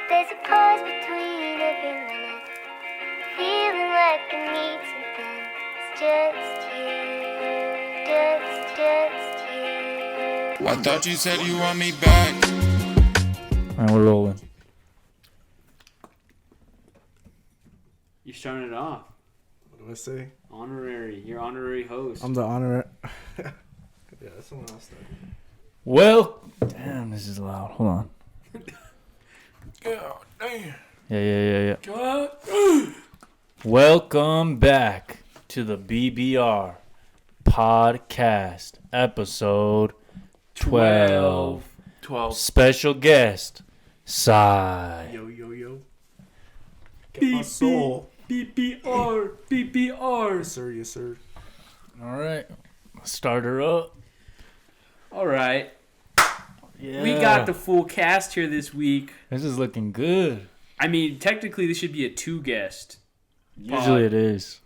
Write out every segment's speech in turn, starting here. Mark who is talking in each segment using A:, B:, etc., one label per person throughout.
A: There's a pause between every minute. Feeling like I need something. It's just you.
B: I thought you said you want me back.
C: Alright, we're rolling.
D: You're starting it off.
E: What do I say?
D: Honorary. You're honorary host.
E: I'm the honorary. Yeah, someone else started.
C: Well, damn, this is loud. Hold on.
B: God damn.
C: Yeah.
B: God.
C: Welcome back to the BBR podcast, episode 12.
B: 12.
C: Special guest, Sai.
E: Yo. Get my soul.
D: BBR.
E: Yes, sir. Yes, sir.
C: All right, start her up.
D: All right.
C: Yeah.
D: We got the full cast here this week.
C: This is looking good.
D: I mean, technically, this should be a two-guest.
C: Usually it is.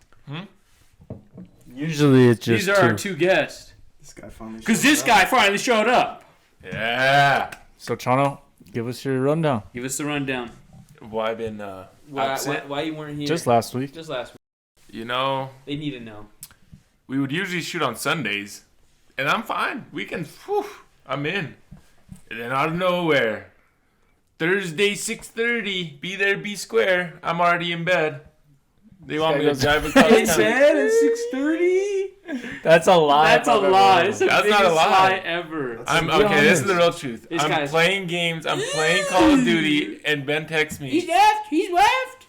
C: Usually it's just
D: These are our two guests.
E: This guy finally.
D: Because this guy finally showed up.
B: Yeah.
C: So, Chano, give us your rundown.
D: Give us the rundown.
B: Well, I've been absent.
D: Why you weren't here?
C: Just last week.
D: Just last week.
B: You know,
D: They need to know.
B: we would usually shoot on Sundays, and I'm fine. Weekends, whew, I'm in. And then out of nowhere, Thursday 6:30, be there, be square. I'm already in bed. They want me to drive across
D: They
B: town.
D: said at 6:30?
C: That's a lie.
D: That's a lie. It's the
B: That's
D: biggest
B: not a lie.
D: ever.
B: I'm
C: Be
B: okay. This is
C: honest.
B: the real truth.
D: This
B: I'm
D: guy's-
B: playing games. I'm playing Call of Duty, and Ben texts me
D: left. He's left.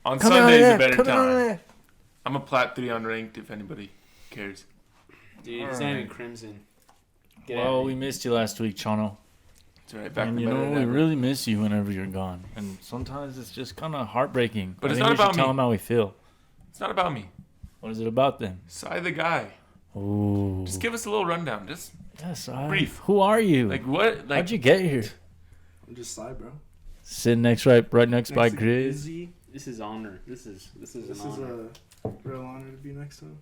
B: on
C: Come
B: Sunday's
C: on,
B: a better
C: come on.
B: time. I'm a plat 3 unranked if anybody cares.
D: Dude, it's not even crimson. Get
C: Well,
D: at
C: we
D: me.
C: missed you last week, Chano.
B: It's alright. Back
C: And
B: to
C: you
B: better
C: know,
B: than
C: we
B: ever.
C: really miss you whenever you're gone. And sometimes it's just kind of heartbreaking.
B: But
C: I
B: it's
C: think
B: not
C: we should
B: about
C: tell
B: me.
C: them how we feel.
B: It's not about me.
C: What is it about then?
B: Sai the guy.
C: Ooh.
B: Just give us a little rundown. Just
C: Yes,
B: brief.
C: Who are you?
B: like what? Like
C: How'd you get here?
E: I'm just side, bro.
C: Sitting right next by
E: to
C: Grizz.
E: Izzy.
D: This is honor. This is
E: This
D: an
E: is
D: honor.
E: a real honor to be next to him.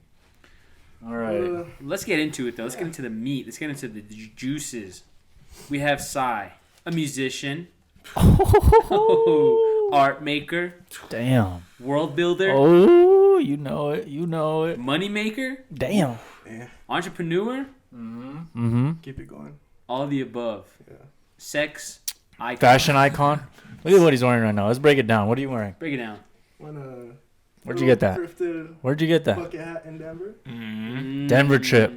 C: All right.
D: Let's get into it though. Let's get into the meat. Let's get into the juices. We have Sai, a musician, art maker,
C: Damn.
D: world builder,
C: Oh, you know it.
D: money maker,
C: Damn.
E: Yeah.
D: entrepreneur,
C: Mm-hmm.
E: Keep it going.
D: all of the above.
E: Yeah.
D: Sex icon.
C: Fashion icon. Look at what he's wearing right now. Let's break it down. What are you wearing?
D: Break it down.
C: Where'd you get that?
E: Thrifted
C: Where'd you get that?
E: bucket hat in Denver.
C: Denver trip.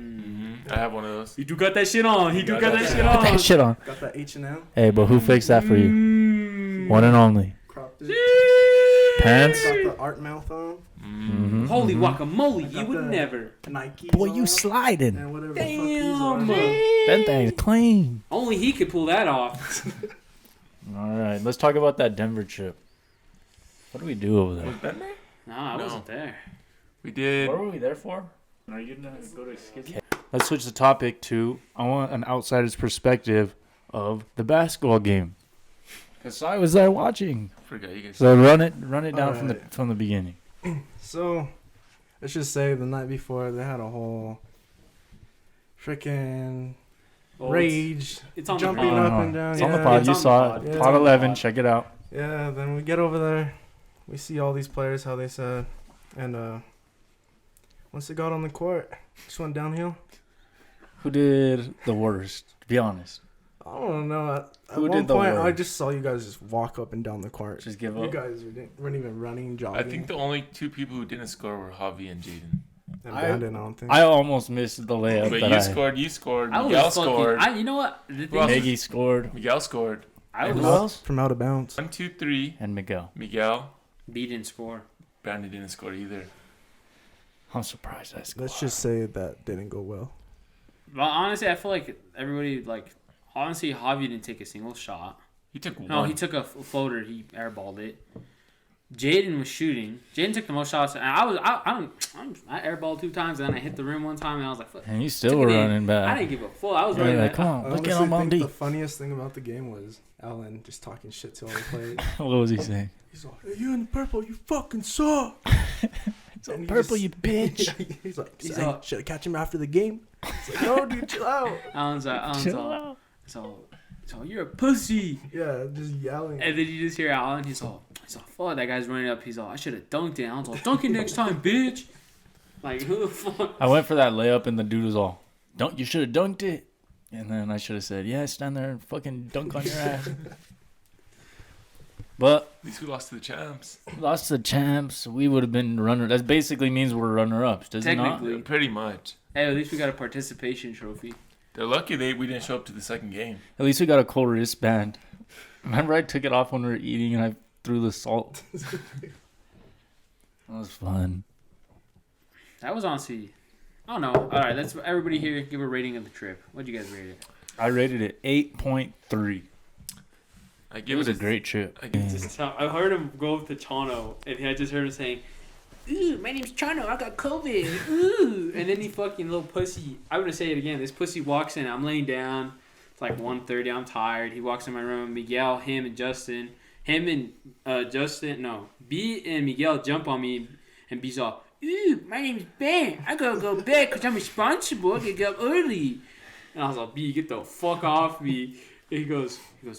B: I have one of those.
D: He do got that shit on. He do
B: got
D: got
B: that
D: that
B: shit
D: shit
C: Put
D: on.
C: that shit on.
E: Got that H&M.
C: Hey, but who fixed that for you? One and only.
E: Cropped it.
C: Pants.
E: Got the art mouth on.
C: Mm-hmm.
D: Holy guacamole!
E: I
D: You
E: got
D: would
E: the
D: never.
E: Nikes
C: Boy, you
E: on,
C: sliding.
E: and whatever
D: Damn.
E: the fuck these are.
C: That thing's clean.
D: Only he could pull that off.
C: All right, let's talk about that Denver trip. What do we do over there?
B: Was Ben there?
D: No, I
B: No.
D: wasn't there.
B: We did.
C: What were we there for? Are you gonna go to Skizzy? Let's switch the topic to I want an outsider's perspective of the basketball game. Cause I was there watching.
B: Forgot you guys.
C: So run it down
E: Alright.
C: from the beginning.
E: So, let's just say the night before they had a whole freaking
D: Well,
E: rage,
D: It's on
E: jumping
D: the
E: up
D: pod.
E: and down.
C: It's on the
E: yeah.
C: pod.
D: It's
C: You
D: on the
C: saw
D: pod.
C: it.
E: Yeah.
C: Pod 11. Check it out.
E: Yeah, then we get over there, we see all these players, how they said, and once they got on the court, just went downhill.
C: Who did the worst? Be honest.
E: I don't know. At
C: Who
E: one
C: did the
E: point, I
C: worst?
E: just saw you guys just walk up and down the court.
C: Just give
E: You
C: up.
E: guys weren't even running, jogging.
B: I think the only two people who didn't score were Javi and Jaden.
E: and
C: I-
E: Brandon, I don't think.
C: I almost missed the layup.
B: But
C: that
B: you scored.
D: I
B: Miguel
D: was fucking.
B: scored.
D: You know what? The thing
B: else?
D: is,
C: Miggy scored.
B: Miguel scored.
D: I
C: Who
D: was
C: else?
E: From out of bounds.
B: 1, 2, 3.
C: And Miguel.
B: Miguel.
D: B didn't score.
B: Brandon didn't score either.
C: I'm surprised I scored.
E: Let's just say that didn't go well.
D: But honestly, I feel like everybody honestly, Javi didn't take a single shot.
B: He took one.
D: No, he took a floater. He airballed it. Jaden was shooting. Jaden took the most shots, and I airballed 2 times, and then I hit the rim 1 time, and I was like, "Fuck."
C: And you still
D: Took
C: were
D: it in.
C: running back.
D: I didn't give a fuck. I was
C: Yeah,
D: running
C: like,
D: back.
C: come
E: I
C: on, let's
E: honestly
C: get him on
E: think
C: deep.
E: the funniest thing about the game was Alan just talking shit to all the players.
C: What was he saying?
E: He's like, "Hey, you in the purple, you fucking suck."
C: It's on
E: And he
C: purple,
E: just-
C: you bitch.
E: He's like,
D: He's
E: "Hey,
D: all-
E: should I catch him after the game?" It's like, "No, dude, chill out."
D: Alan's
C: Chill
D: all.
C: out.
D: So So you're a pussy.
E: Yeah, just yelling.
D: And then you just hear Alan. He's all, fuck, that guy's running up. He's all, I should have dunked it. Alan's all, dunk it next time, bitch. Like, who the fuck?
C: I went for that layup, and the dude was all, you should have dunked it. And then I should have said, yeah, stand there and fucking dunk on your ass. But
B: At least we lost to the champs.
C: lost to the champs. We would have been runner. That basically means we're runner-ups, does it not?
D: Technically.
B: Pretty much.
D: Hey, at least we got a participation trophy.
B: They're lucky we didn't show up to the second game.
C: At least we got a cool wristband. Remember I took it off when we were eating and I threw the salt? That was fun.
D: That was honestly, I don't know. All right, let's everybody here give a rating of the trip. What'd you guys rate it?
C: I rated it 8.3.
B: I
C: It
B: give
C: was
B: it
C: a great trip.
B: I give it
D: I heard him go up to Chano, and I just heard him saying, "Ooh, my name's Chano. I got COVID." Ooh, and then he fucking little pussy. I'm gonna say it again. This pussy walks in. I'm laying down. It's like 1:30. I'm tired. He walks in my room. Miguel, him, and Justin. B and Miguel jump on me, and B's all, "Ooh, my name's Ben. I gotta go bed because I'm responsible. I gotta get up early." And I was like, "B, get the fuck off me." And he goes, "Ooh,"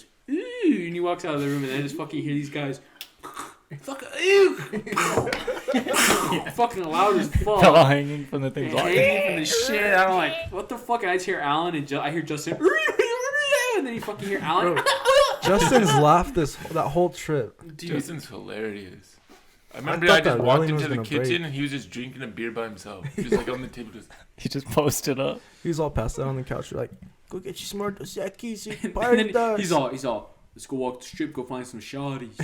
D: and he walks out of the room, and I just fucking hear these guys, fucking, ew, fucking loud as fuck.
C: Fell hanging from the things.
D: Hanging from the shit. I'm like, what the fuck? And I just hear Alan, and I hear Justin, and then you fucking hear Alan.
E: Bro, Justin's laughed that whole trip.
D: Dude,
B: Justin's hilarious. I remember
E: thought
B: I just
E: that
B: walked
E: really was
B: into the
E: gonna
B: kitchen
E: break.
B: and he was just drinking a beer by himself. Just like on the table, just
C: He just posted up.
E: He was all passed out on the couch. We're like, go get you some more Dos Equis. You
D: and
E: party
D: then
E: with us.
D: he's all, let's go walk the strip, go find some shawties.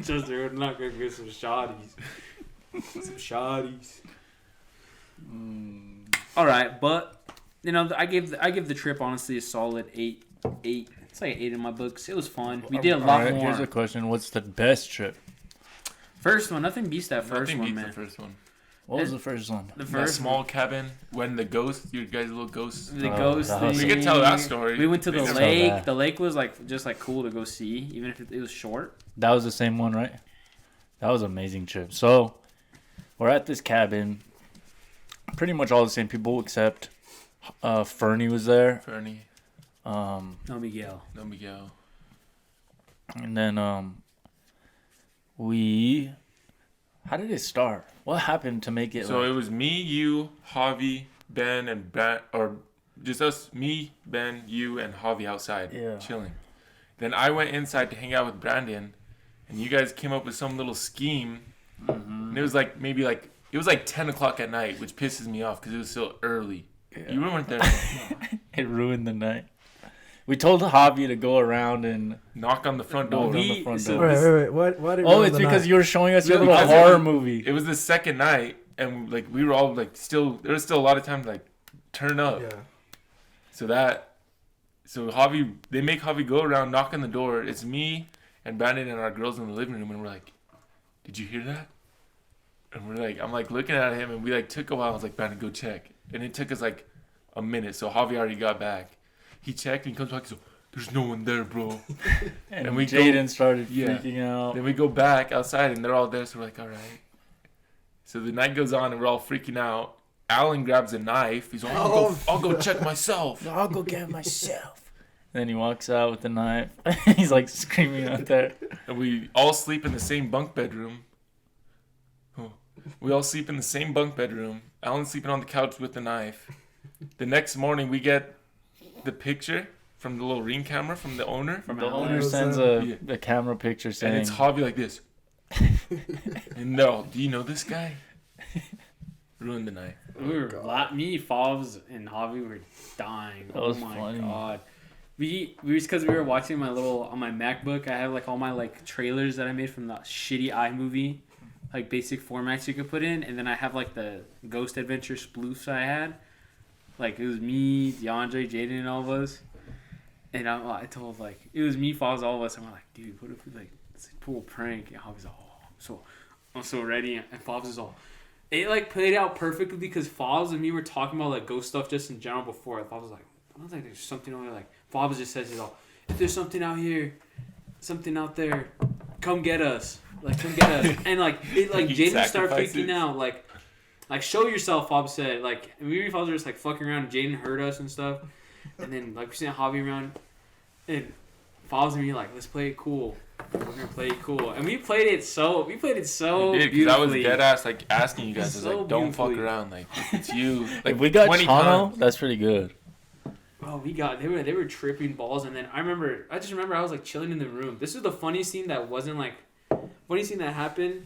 D: Justin, we're not gonna get some shawties. Some shawties. All right, but you know, I give the trip honestly a solid 8. It's like 8 in my books. It was fun. We did a lot
C: Alright,
D: more.
C: Here's a question. What's the best trip?
D: First one, nothing beats that first
B: nothing
D: one,
B: beats
D: man.
B: the first one.
C: What was the first one?
D: The
B: That
D: first
B: small cabin when the ghost, you guys little ghosts.
D: the
C: Oh,
D: ghost
C: that was-
B: We
D: thing.
B: could tell that story.
D: We went to
B: We
D: the
B: never-
D: lake.
C: that.
D: The lake was like just like cool to go see, even if it was short.
C: That was the same one, right? That was an amazing trip. So, we're at this cabin. Pretty much all the same people except Fernie was there.
B: Fernie,
D: No, Miguel.
B: no Miguel.
C: And then we... How did it start? What happened to make it
B: So
C: like...
B: it was me, you, Javi, Ben, and Brad, or just us, me, Ben, you, and Javi outside chilling. Then I went inside to hang out with Brandon, and you guys came up with some little scheme. And it was like it was like 10 o'clock at night, which pisses me off because it was still early.
C: Yeah.
B: You weren't there.
C: It ruined the night. We told Javi to go around and...
B: Knock on the front door.
C: Knock on the front door.
E: Wait. What did
C: Oh, it's because you were showing us your
B: Really?
C: little
B: Because
C: horror movie.
B: It was the second night, and like we were all like still. There was still a lot of time to like turn up.
E: Yeah.
B: So Javi, they make Javi go around, knock on the door. It's me and Brandon and our girls in the living room, and we're like, "Did you hear that?" And we're like, I'm like looking at him, and we like took a while. I was like, Brandon, go check, and it took us like a minute. So Javi already got back. He checked and he comes back. He's like, "There's no one there, bro."
C: And
B: we
C: Jaden started
B: Yeah.
C: freaking out.
B: Then we go back outside, and they're all there. So we're like, all right. So the night goes on, and we're all freaking out. Alan grabs a knife. He's like, I'll go check myself.
C: I'll go get myself. Then he walks out with the knife. He's like screaming out there.
B: And we all sleep in the same bunk bedroom. Oh. We all sleep in the same bunk bedroom. Alan's sleeping on the couch with the knife. The next morning, we get the picture from the little Ring camera from the owner.
D: From
C: The
D: Alan.
C: owner sends a camera picture saying...
B: And it's Javi like this. And no, do you know this guy? Ruined the night.
D: We were me, Fobs, and Javi were dying.
C: That was
D: oh my
C: funny.
D: god. We because we were watching on my MacBook. I have like all my like trailers that I made from the shitty iMovie, like basic formats you could put in, and then I have like the Ghost Adventure spoofs I had. Like it was me, DeAndre, Jaden, and all of us. And I told like it was me, Fobs, all of us. And we're like, dude, what if we like pull a prank? And Javi's like, I'm so ready. And Fobs is all. It like played out perfectly because Fobs and me were talking about like ghost stuff just in general before. Fobs was like, I don't think there's something over there. Like Fobs just says, he's all, if there's something out here, something out there, come get us. Like come get us. And like it like Jaden started freaking out. Like show yourself, Fobs said. Like we and Fobs were just like fucking around. Jaden heard us and stuff. And then like we seen Javi around. And Bob's and me like, let's play it cool. We're gonna play it cool, and we played it so
B: You did, 'cause
D: beautifully.
B: I was dead ass like asking you guys, I was
D: So
B: like, don't fuck
D: beautifully.
B: around, like it's you. Like
C: If we got
B: 20
C: Chano,
B: times.
C: that's pretty good.
D: Oh, they were tripping balls, and then I just remember I was like chilling in the room. This was the funniest scene that wasn't like, funniest scene that happened.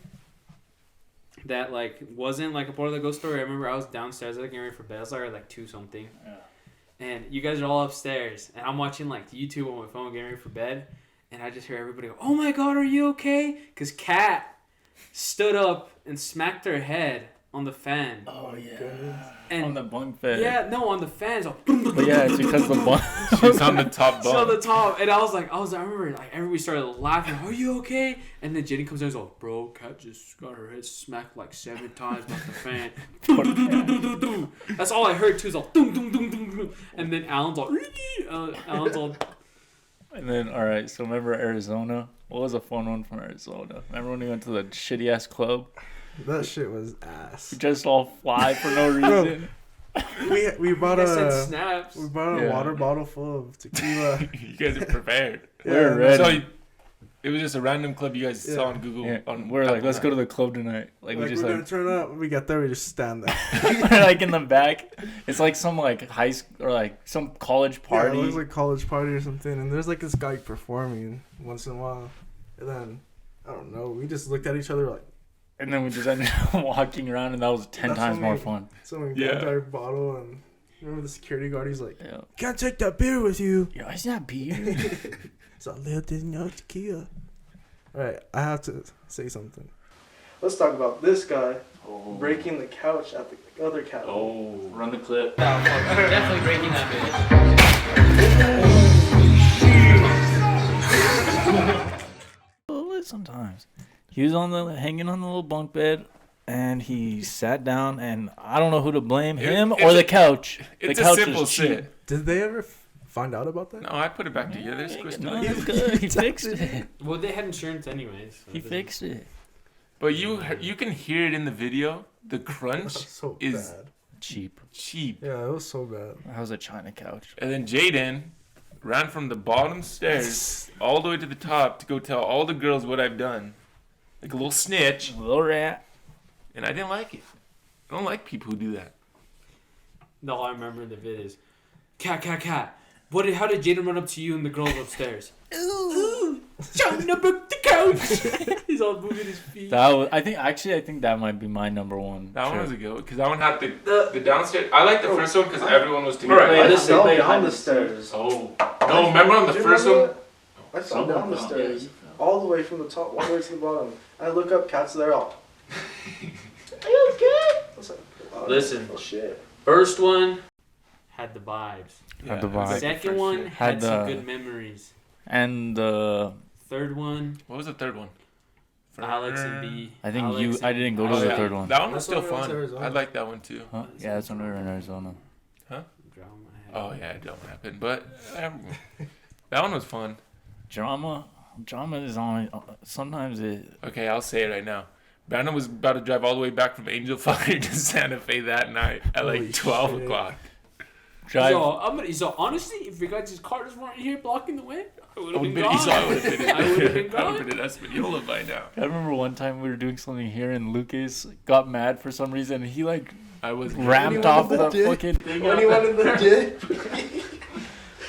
D: That like wasn't like a part of the ghost story. I remember I was downstairs, I was getting ready for bed. I was like 2 something, and you guys are all upstairs, and I'm watching like YouTube on my phone, getting ready for bed, and I just hear everybody go, "Oh my God, are you okay?" Because Kat stood up and smacked her head on the fan.
C: Oh yeah.
D: And
C: On the bunk bed.
D: yeah, no, on the fan. So
C: But yeah, it's because the bunk.
B: She's on the top
D: she's on
B: bunk.
D: the top, and I remember like everybody started laughing. Are you okay? And then Jenny comes in and goes, "Bro, Kat just got her head smacked like 7 times by the fan." That's all I heard too. It's all dum dum dum dum dum. And then Alan's all,
C: And then, all right, so remember Arizona? What was a fun one from Arizona? Remember when we went to the shitty ass club?
E: That shit was ass.
C: We just all fly for no
E: Bro,
C: reason.
E: we bought
D: I said
E: a
D: snaps.
E: a water bottle full of tequila.
B: You guys are prepared.
C: We're
E: Yeah,
C: ready.
B: So it was just a random club you guys saw on Google.
C: Yeah,
B: On
C: we're like, let's
B: Apple
C: go to the club tonight. Like, we
E: Like,
C: just
E: we're gonna
C: like,
E: turn up. We get there, we just stand there.
C: we're like in the back. It's like some like high school or like some college party.
E: Yeah, it looks like college party or something. And there's like this guy performing once in a while. And then, I don't know, we just looked at each other like,
C: And then we just ended up walking around, and that was 10
E: That's
C: times
E: when
C: more
E: we-
C: fun.
E: so we
B: Yeah.
E: got our bottle and remember the security guard, he's like,
C: Yeah.
E: can't take that beer with you.
C: Yo, it's not beer.
E: It's a little Disney tequila. Alright, I have to say something. Let's talk about this guy breaking the couch at the other cabin.
C: Oh, run the clip.
D: Definitely breaking that
C: Sometimes he was hanging on the little bunk bed, and he sat down, and I don't know who to blame, him or the couch.
B: It's
C: the
B: a
C: couch
B: simple
C: was cheap.
B: shit.
E: Did they ever find out about that?
B: No, I put it back together. It's squished
C: No,
B: together.
C: it's good. He fixed it.
D: bitch. Well, they had insurance anyways. So
C: He fixed it.
B: But you can hear it in the video. The
E: That was
B: crunch
E: so
B: is
E: bad.
C: Cheap.
B: cheap.
E: Yeah, it was so bad.
C: That was a China couch.
B: And then Jaden ran from the bottom stairs all the way to the top to go tell all the girls what I've done. Like a little snitch.
C: Little rat.
B: And I didn't like it. I don't like people who do that.
D: All I remember in the vid is, Kat. How did Jaden run up to you and the girls upstairs? Ooh, trying to book the couch. He's all moving his feet.
C: That was. I think that might be my number one.
B: That one
C: trip.
B: was a good one because that one had the downstairs. I like the first one because everyone was together.
C: Alright,
E: I
C: this
E: fell
C: is-
E: down the stairs.
B: Oh. No, remember on the
E: Do you
B: first
E: remember
B: one?
E: that? I fell down the stairs. All the way from the top, all the way to the bottom. I look up, Cat's there all. Are you good? I was like, oh,
D: Listen.
E: Oh shit.
D: First one had the vibes.
C: Had the
B: I
C: vibe.
B: like the
D: Second
B: first
D: one
B: shit.
D: had
C: Had
D: some
C: the-
D: good memories.
C: And
D: Third one,
B: What was the third one?
D: Alex and B.
C: I think
D: Alex
C: I
D: and-
C: didn't go to
B: Oh,
C: the
B: yeah.
C: third one.
B: That one was
E: That's
B: still
E: when we went to
B: fun.
E: Arizona.
B: I like that one too.
C: Huh? Yeah, that's when we were in Arizona.
D: Drama had-
B: Oh yeah, it don't happen. But that one was fun.
C: Drama is on. Sometimes it.
B: Okay, I'll say it right now. Brandon was about to drive all the way back from Angel Fire to Santa Fe that night at
E: Holy
B: like 12
E: shit.
B: o'clock.
C: Drive.
D: So honestly, if your guys' cars weren't here blocking the way, I would
B: I
D: have
B: would
D: been
B: have
D: gone.
B: been in
D: I would've been
B: I
D: gone.
B: would have been in Espanola by now.
C: I remember one time we were doing something here, and Lucas got mad for some reason. And he like
B: I was
C: ramped off the
E: did?
C: fucking thing.
E: When he went in the dip,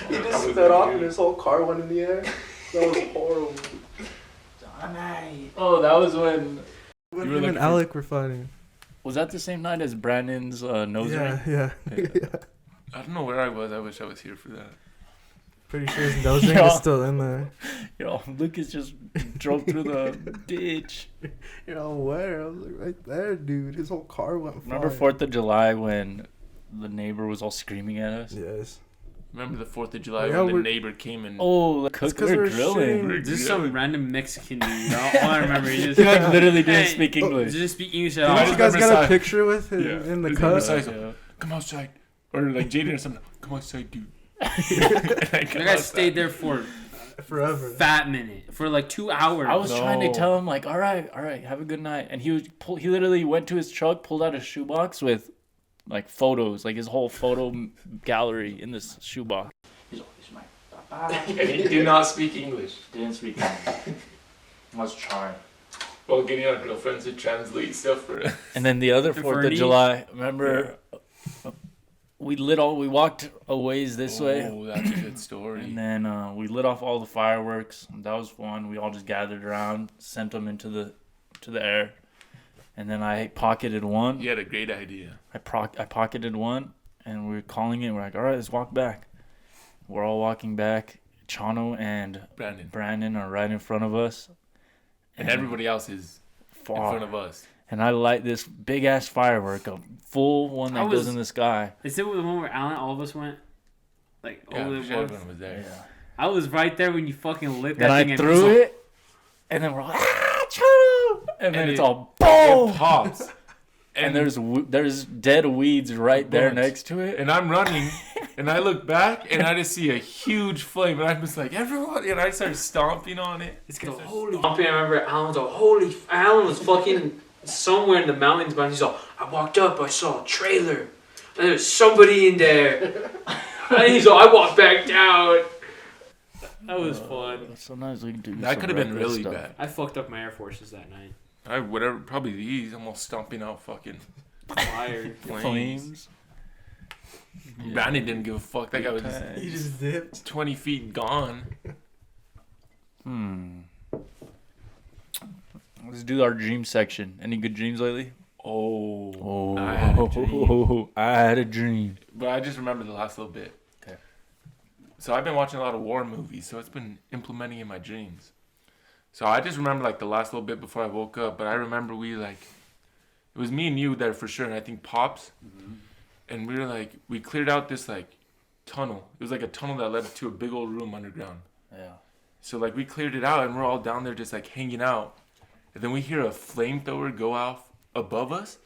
E: he just stood off and his whole car went in the air. That was horrible.
C: Oh, that was when.
E: When
B: were
E: him
B: looking
E: and
B: for-
E: Alec were fighting.
C: Was that the same night as Brandon's nose ring?
E: Yeah.
B: I don't know where I was. I wish I was here for that.
E: Pretty sure his nose ring
C: Yeah.
E: is still in there.
C: Yo, Lucas just drove through the ditch.
E: You know where? I was like, right there, dude. His whole car went flying.
C: Remember 4th of July when the neighbor was all screaming at us?
E: Yes.
B: Remember the 4th of July
E: Yeah,
B: when the
E: we're-
B: neighbor came and
C: Oh, the
E: That's
C: cook,
E: 'cause
C: we're
E: we're
C: grilling.
E: shooting-
D: This is some random Mexican dude. All I remember, he
C: He
D: just
C: like literally didn't
D: Hey,
C: speak English.
D: just speak English at
E: Did
D: all.
B: I
E: you
B: just
E: guys
B: remember
E: get a
B: side.
E: picture with him
B: Yeah.
E: in the
B: Just
E: cut?
B: remember side.
C: Yeah.
B: come outside. Or like Jaden or something. Come outside, dude.
D: The guy stayed there for
E: Forever.
D: fat minute for like 2 hours.
C: I was trying to
B: No.
C: tell him like, all right, have a good night, and he literally went to his truck, pulled out a shoebox with like photos, like his whole photo gallery in this shoebox. He's like, "This is my
B: And he did not speak English.
C: Didn't speak English. Let's try.
B: Well, getting our girlfriends to translate stuff for us.
C: And then the other
D: For
C: 4th of
D: Fernie?
C: July, remember, we walked a ways this way.
B: Oh, that's a good story.
C: And then we lit off all the fireworks. That was fun. We all just gathered around, sent them into the air. And then I pocketed one.
B: You had a great idea.
C: I pocketed one, and we were calling it. We're like, all right, let's walk back. We're all walking back. Chano and Brandon are right in front of us.
B: And everybody else is
C: far
B: in front of us.
C: And I light this big ass firework, a full one that goes in the sky.
D: Is it the one where Alan, all of us went? Like,
B: Yeah,
D: over
B: I'm
D: the
B: sure
D: board?
B: everyone was there.
C: Yeah.
D: I was right there when you fucking lit that
C: Then I
D: thing.
C: threw it, and then we're like, Chano! And then it's all boom!
B: It pops.
C: And there's dead weeds right there next to it.
B: And I'm running, and I look back, and I just see a huge flame, and I'm just like, everyone, and I start stomping on it.
D: It's gonna holy. I remember Alan was fucking somewhere in the mountains, but he's all, I walked up, I saw a trailer, and there was somebody in there. And he's all, I walked back down. That was fun.
C: Sometimes we can do
B: That could have been really bad.
D: I fucked up my Air Forces that night.
B: Probably these, almost stomping out fucking
D: Fire.
B: flames. Brandon didn't give a fuck. That guy was
E: He just dipped.
B: 20 feet gone.
C: Let's do our dream section. Any good dreams lately?
B: Oh, I had a dream.
C: I had a dream.
B: But I just remember the last little bit.
C: Okay.
B: So I've been watching a lot of war movies, so it's been implementing in my dreams. So I just remember like the last little bit before I woke up, but I remember it was me and you there for sure, and I think Pops, and we cleared out this like tunnel. It was like a tunnel that led to a big old room underground.
C: Yeah.
B: So like we cleared it out, and we're all down there just like hanging out, and then we hear a flamethrower go off above us,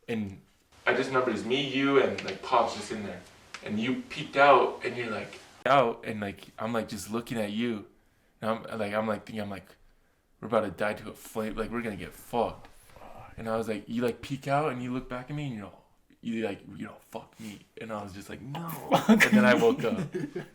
B: and I just remember it's me, you, and like Pops just in there, and you peeked out, and you're like out, and like I'm like just looking at you, and I'm like thinking we're about to die to a flame, like we're gonna get fucked, and I was like, you like peek out and you look back at me, and fuck me, and I was just like no, and then I woke up,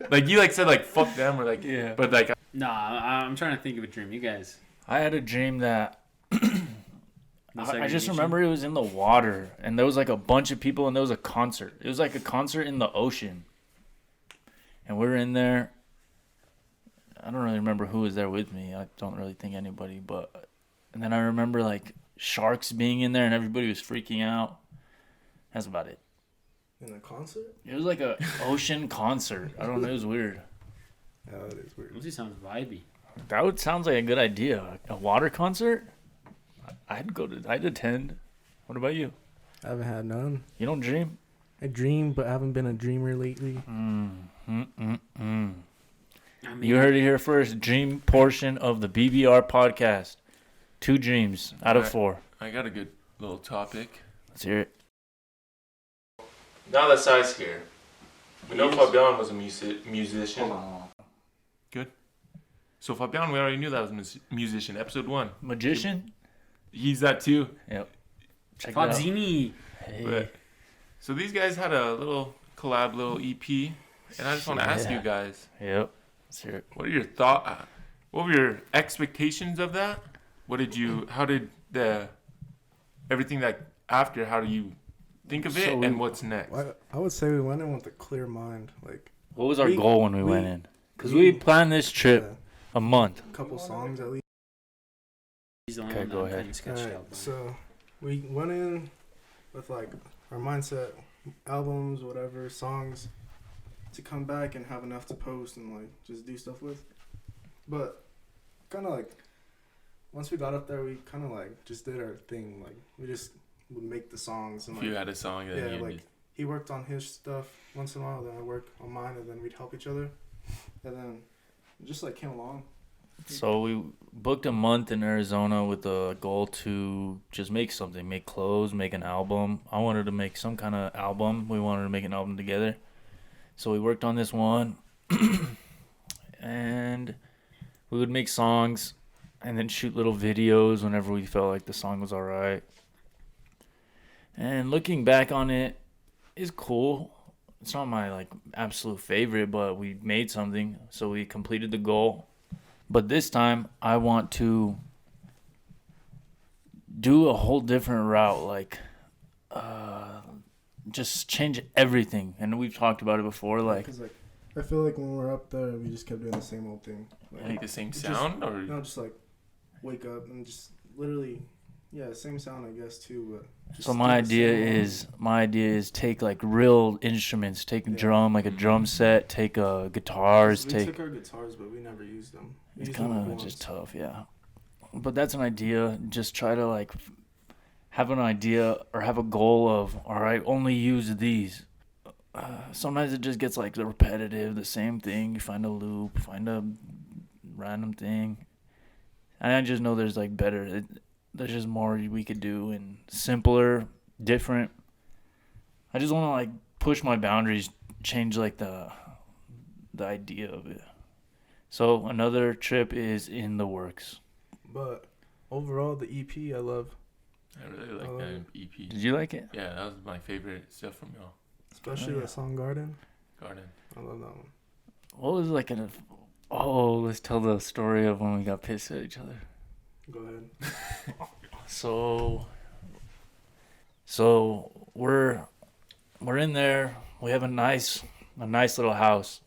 B: like you like said like fuck them or like
C: Yeah,
B: but like
D: Nah, I'm trying to think of a dream. You guys.
C: I had a dream that
D: No
C: I just
D: segregation?
C: remember it was in the water, and there was like a bunch of people, and there was a concert. It was like a concert in the ocean, and we were in there. I don't really remember who was there with me. I don't really think anybody, and then I remember like sharks being in there, and everybody was freaking out. That's about it.
E: In a concert?
C: It was like a ocean concert. I don't know. It was weird.
E: Yeah, that is weird.
D: It sounds vibey.
C: That sounds like a good idea. A water concert? I'd attend. What about you?
E: I haven't had none.
C: You don't dream?
E: I dream, but I haven't been a dreamer lately.
D: I mean,
C: You heard it here first. Dream portion of the BBR podcast. 2 dreams out of 4.
B: I got a good little topic.
C: Let's hear it.
B: Now that Sai's here, we know Fabian was a musician. Good. So Fabian, we already knew that was a musician. Episode 1.
C: Magician?
B: He's that too.
C: Yep. Check it out.
D: Fadzini.
C: Hey.
B: But, so these guys had a little collab, little EP, and I just want to ask you guys,
C: Yep. Let's hear it.
B: what are your thoughts? What were your expectations of that? How did everything that after, how do you think of it,
E: So
B: and what's next?
E: I would say we went in with a clear mind. Like,
C: What was our
E: We-
C: goal when we
E: we-
C: went in? Because we planned this trip a month.
E: a couple songs at least.
D: He's the only
C: Okay,
D: one
C: go
D: that I'm
C: ahead.
D: kinda sketched
E: Alright,
D: out by.
E: so we went in with like our mindset, albums, whatever, songs, to come back and have enough to post and like just do stuff with. But kind of like once we got up there, we kind of like just did our thing. Like we just would make the songs and
B: If you
E: like
B: had a song, then
E: yeah,
B: you
E: like he worked on his stuff once in a while, then I work on mine, and then we'd help each other, and then it just like came along.
C: So we booked a month in Arizona with the goal to just make something, make clothes, make an album. I wanted to make some kind of album. We wanted to make an album together. So we worked on this one, and we would make songs and then shoot little videos whenever we felt like the song was all right. And looking back on it is cool. it's not my like absolute favorite, but we made something, so we completed the goal. But this time I want to do a whole different route, like just change everything. And we've talked about it before, like,
E: Because like, I feel like when we're up there, we just kept doing the same old thing.
B: Like the same
E: just-
B: sound, or
E: No, just like wake up and just literally, yeah, same sound I guess too. But just
C: so
E: do
C: my
E: the
C: idea
E: same
C: is take like real instruments, take a
E: Yeah.
C: drum, like a drum set, take guitars,
E: We
C: take.
E: took our guitars, but we never used them. We
C: It's
E: used them
C: kind of
E: once.
C: just tough, yeah. But that's an idea. Just try to like have an idea or have a goal of, all right, only use these. Sometimes it just gets like repetitive, the same thing. You find a loop, find a random thing. And I just know there's like better. There's just more we could do and simpler, different. I just want to like push my boundaries, change like the idea of it. So another trip is in the works.
E: But overall, the EP I love,
B: I really like that EP.
C: Did you like it?
B: Yeah, that was my favorite stuff from y'all.
E: especially
C: Oh, yeah.
E: that song "Garden."
B: Garden.
E: I love that one.
C: What was like an? Oh, let's tell the story of when we got pissed at each other.
E: Go ahead.
C: So we're in there. We have a nice little house,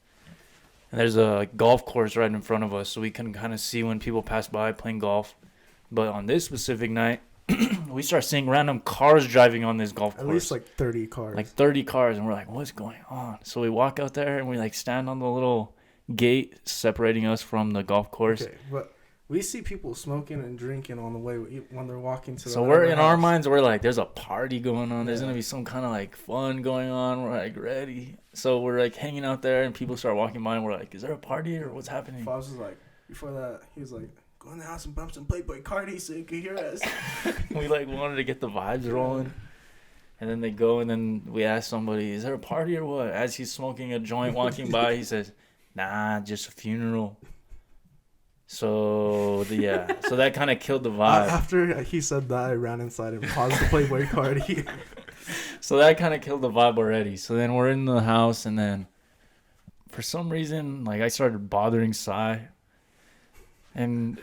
C: and there's a golf course right in front of us, so we can kind of see when people pass by playing golf. But on this specific night, we start seeing random cars driving on this golf course.
E: At least like 30 cars.
C: Like 30 cars, and we're like, what's going on? So we walk out there and we like stand on the little gate separating us from the golf course.
E: Okay, but we see people smoking and drinking on the way when they're walking to the
C: So we're in our
E: house.
C: minds, we're like, there's a party going on. There's
E: Yeah.
C: gonna be some kind of like fun going on. We're like ready. So we're like hanging out there, and people start walking by, and we're like, is there a party or what's happening?
E: Foz was like, before that, he was like, go in the house and bump some Playboy Cardi so you can hear us.
C: We like wanted to get the vibes rolling. And then they go, and then we ask somebody, is there a party or what? As he's smoking a joint walking by, he says, nah, just a funeral. So so that kind of killed the vibe.
E: After he said that, I ran inside and paused the Playboy Cardi.
C: So that kind of killed the vibe already. So then we're in the house, and then for some reason, like I started bothering Sai, and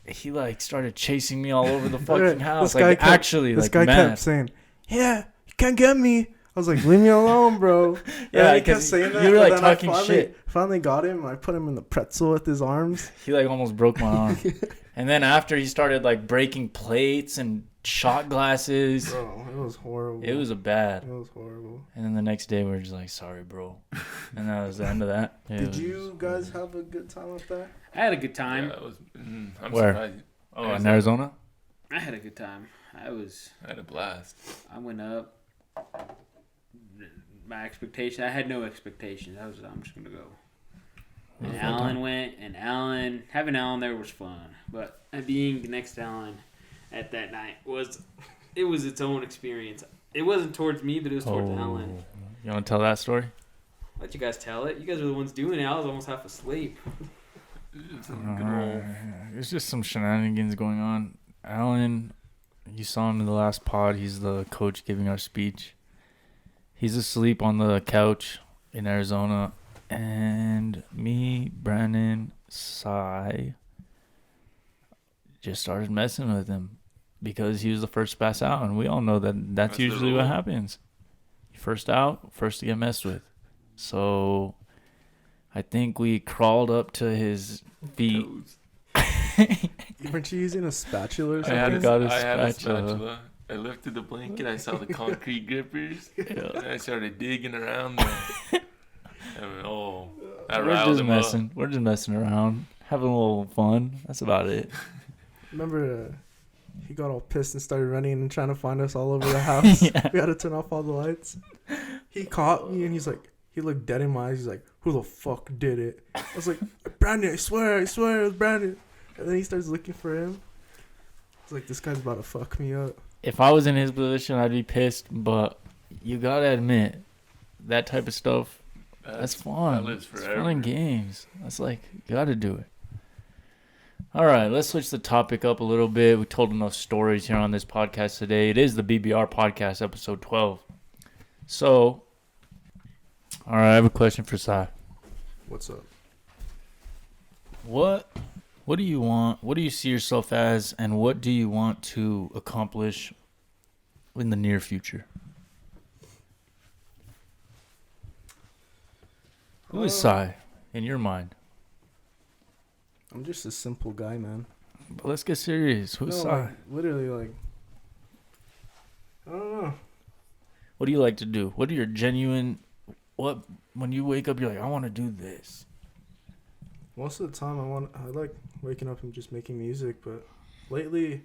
C: he like started chasing me all over the fucking house. Like
E: this guy
C: mad.
E: kept saying, "Yeah, you can't get me." I was like, "Leave me alone, bro."
C: Yeah,
E: he kept
C: because
E: saying that.
C: you were
E: but
C: like
E: then I
C: talking
E: finally,
C: shit.
E: Finally got him. I put him in the pretzel with his arms.
C: He like almost broke my arm. And then after he started like breaking plates and shot glasses.
E: Bro, it was horrible.
C: It was bad.
E: It was horrible.
C: And then the next day we were just like, sorry, bro. And that was the end of that. It
E: Did
C: was-
E: you guys have a good time up there?
D: I had a good
B: Yeah,
D: time.
B: that was. I'm
C: Where?
B: surprised.
C: Oh, in Arizona?
D: I had a good time.
B: I had a blast.
D: I went up. My expectation. I had no expectations. I'm just gonna go. And
C: Yeah.
D: Alan went, and having Alan there was fun. But being next to Alan at that night was its own experience. It wasn't towards me, but it was towards Alan.
C: You want to tell that story?
D: Let you guys tell it. You guys are the ones doing it. I was almost half asleep.
B: It's a good old.
C: There's just some shenanigans going on. Alan, you saw him in the last pod. He's the coach giving our speech. He's asleep on the couch in Arizona. And me, Brandon, Sai just started messing with him because he was the first to pass out. And we all know that that's
B: the
C: usually what
B: rule.
C: happens. First out, first to get messed with. So I think we crawled up to his feet.
B: Toes.
E: Weren't you using a spatula or
B: I had,
E: something?
B: a,
C: got a
B: I had a
C: spatula.
B: spatula. I lifted the blanket. I saw the concrete grippers.
C: Yeah.
B: And I started digging around them. And, I
C: We're
B: riled
C: just
B: him
C: messing.
B: up.
C: We're just messing around, having a little fun. That's about it.
E: Remember, he got all pissed and started running and trying to find us all over the house.
C: Yeah.
E: We had to turn off all the lights. He caught me and he looked dead in my eyes. He's like, "Who the fuck did it?" I was like, "Brandon, I swear it was Brandon." And then he starts looking for him. It's like, this guy's about to fuck me up.
C: If I was in his position, I'd be pissed. But you gotta admit, that type of stuff, that's fun.
B: That lives
C: It's
B: forever.
C: fun in games. That's like, you gotta do it. All right, let's switch the topic up a little bit. We told enough stories here on this podcast today. It is the BBR podcast, episode 12. So, All right, I have a question for Sai.
E: What's up?
C: What do you want? What do you see yourself as, and what do you want to accomplish in the near future? Who is Sai in your mind?
E: I'm just a simple guy, man.
C: But let's get serious. Who's Sai?
E: Like, literally, like, I don't know.
C: What do you like to do? What are your genuine? What when you wake up, you're like, I want to do this.
E: Most of the time, I like waking up and just making music, but lately,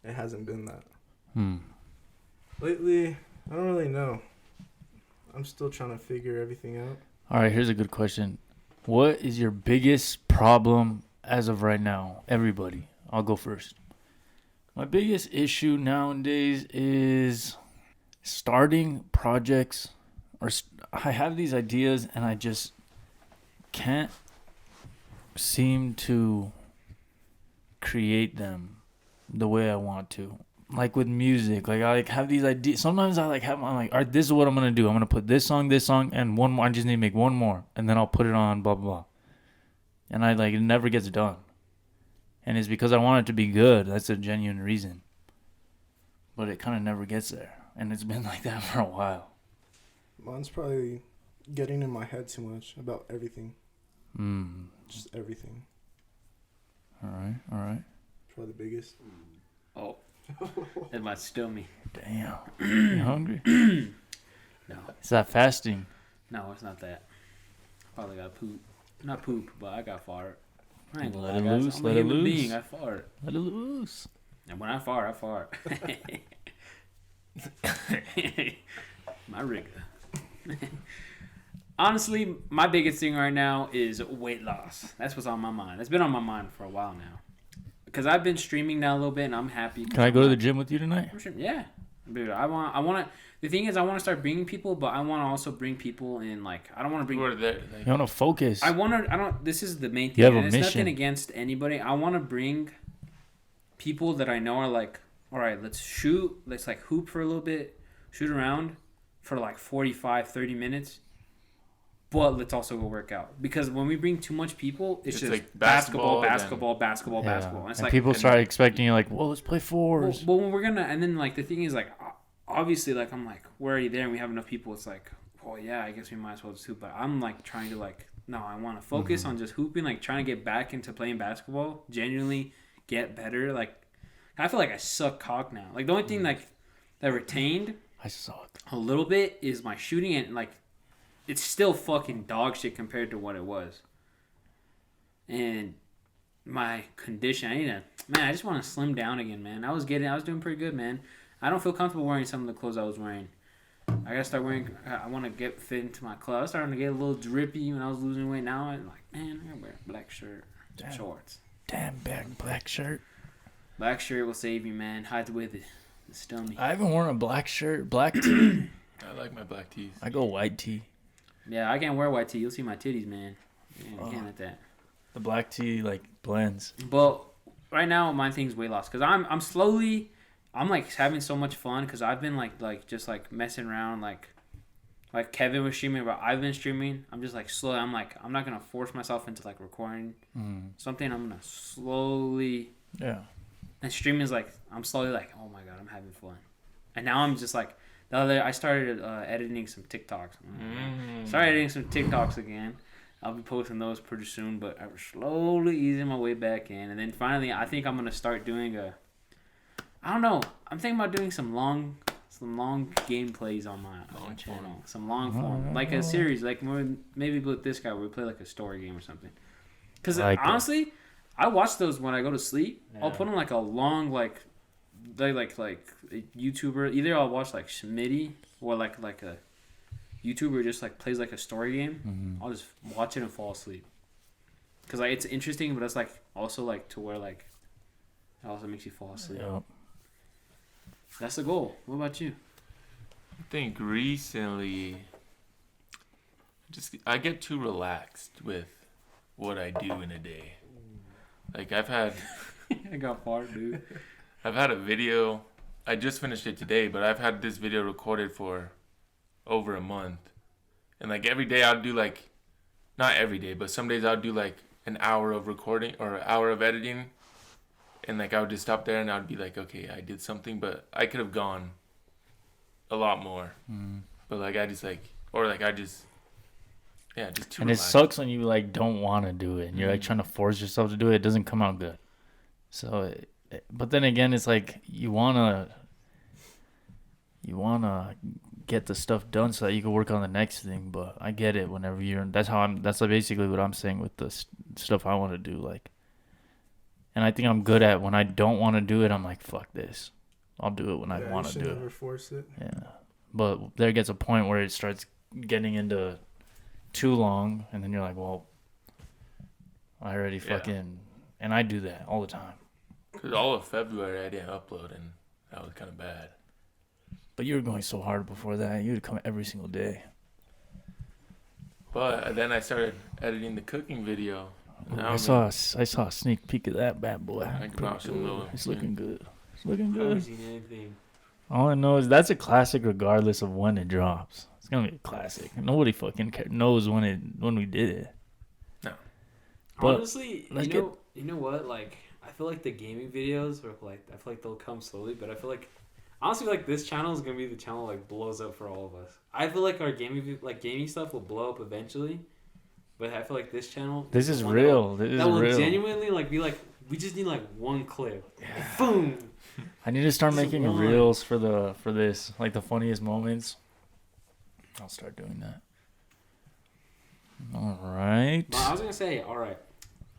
E: it hasn't been that. Lately, I don't really know. I'm still trying to figure everything out.
C: All right, here's a good question. What is your biggest problem as of right now? Everybody, I'll go first. My biggest issue nowadays is starting projects, I have these ideas and I just can't seem to create them the way I want to. Like with music, like I have these ideas. Sometimes I'm like, all right, this is what I'm gonna do. I'm gonna put this song, and one more. I just need to make one more, and then I'll put it on, blah blah blah. And it never gets done. And it's because I want it to be good. That's a genuine reason. But it kind of never gets there, and it's been like that for a while.
E: Mine's probably getting in my head too much about everything. Just everything.
C: All right.
E: Probably the biggest.
D: Oh. It might still me.
C: Damn. You hungry?
D: No.
C: Is that fasting?
D: No, it's not that. Probably got poop. Not poop, but I got fart. I ain't gonna
C: Let
D: lie,
C: it
D: guys.
C: loose,
D: I'm
C: let
D: a
C: it
D: human
C: loose.
D: being. I fart.
C: Let it loose.
D: And when I fart, I fart. My rigor. Honestly, my biggest thing right now is weight loss. That's what's on my mind. It's been on my mind for a while now. Because I've been streaming now a little bit, and I'm happy.
C: Can I go to the gym with you tonight?
D: Yeah, dude. I want to. The thing is, I want to start bringing people, but I want to also bring people in. Like, I don't want to bring.
B: Who are there?
C: You want to focus.
D: I want to. I don't. This is the main thing.
C: You have a
D: and it's
C: mission.
D: nothing against anybody. I want to bring people that I know are like, all right, let's shoot. Let's like hoop for a little bit, shoot around for like 45, 30 minutes. But let's also go work out, because when we bring too much people, it's just
B: like
D: basketball.
C: Yeah.
D: And it's
C: And
D: like
C: people start expecting you like, well, let's play fours.
D: Well, when we're gonna, and then like the thing is like, obviously like I'm like we're already there and we have enough people. It's like, well, yeah, I guess we might as well just hoop. But I'm like trying to like, no, I want to focus on just hooping, like trying to get back into playing basketball, genuinely get better. Like I feel like I suck cock now. Like the only thing like that retained
C: I suck.
D: a little bit is my shooting, and like it's still fucking dog shit compared to what it was. And my condition, I just want to slim down again, man. I was doing pretty good, man. I don't feel comfortable wearing some of the clothes I was wearing. I gotta start wearing. I want to get fit into my clothes. I was starting to get a little drippy when I was losing weight. Now I'm like, man, I gotta wear a black shirt, shorts.
C: Damn black shirt.
D: Black shirt will save you, man. Hide with it. Still me.
C: I haven't worn a black shirt, black tee.
B: I like my black tees.
C: I go white tee.
D: Yeah, I can't wear white tee. You'll see my titties, man. Yeah, I can't let that.
C: The black tee like blends.
D: But right now, my thing's weight loss, because I'm slowly, I'm like having so much fun, because I've been like just like messing around, like Kevin was streaming, but I've been streaming. I'm just like slowly. I'm like, I'm not gonna force myself into like recording something. I'm gonna slowly.
C: Yeah.
D: And streaming is like, I'm slowly like, oh my god, I'm having fun. And now I'm just like, the other day I started editing some TikToks. Started editing some TikToks again. I'll be posting those pretty soon, but I was slowly easing my way back in. And then finally, I think I'm going to start doing I don't know. I'm thinking about doing some long gameplays on my channel. Some long form. Like a series. Like maybe with this guy where we play like a story game or something. Because honestly, I watch those when I go to sleep. Yeah. I'll put on like a long like a YouTuber. Either I'll watch like Schmitty or like a YouTuber just like plays like a story game. I'll just watch it and fall asleep. Cause like it's interesting, but it's like also like to where like it also makes you fall asleep.
C: Yep.
D: That's the goal. What about you?
B: I think recently, I get too relaxed with what I do in a day. Like I've had,
D: I got far, dude.
B: I've had a video. I just finished it today, but I've had this video recorded for over a month, And like every day I'd do like, not every day, but some days I'd do like an hour of recording or an hour of editing. And like I would just stop there and I'd be like, okay, I did something, but I could have gone a lot more. But like I just like, or like I just, yeah, just too
C: And
B: relaxed.
C: it sucks when you like don't want to do it and you're like trying to force yourself to do it. It doesn't come out good. So, but then again, it's like you wanna get the stuff done so that you can work on the next thing. But I get it whenever that's like basically what I'm saying with the stuff I want to do. Like, and I think I'm good at when I don't want to do it. I'm like, fuck this. I'll do it when I want to do
E: You should
C: it.
E: never force it.
C: Yeah. But there gets a point where it starts getting into too long, and then you're like, well, I already fucking, and I do that all the time.
B: Because all of February I didn't upload, and that was kind of bad.
C: But you were going so hard before that. You would come every single day.
B: But then I started editing the cooking video. Now
C: I saw a sneak peek of that bad boy.
B: I can watch some little.
C: It's looking good. It's looking
D: I haven't
C: good.
D: seen anything.
C: All I know is that's a classic regardless of when it drops. It's gonna be a classic. Nobody fucking knows when we did it.
B: No.
C: But
D: Honestly,
C: let's
D: you know what? Like, I feel like the gaming videos are like, I feel like they'll come slowly, but I feel like, honestly, like this channel is gonna be the channel like blows up for all of us. I feel like our gaming stuff will blow up eventually, but I feel like this channel.
C: This is real. This is
D: That will
C: real.
D: genuinely like be like, we just need like one clip. Boom.
C: I need to start
D: Just
C: making
D: one.
C: reels for this, like the funniest moments. I'll start doing that. All right.
D: But I was gonna say, all right,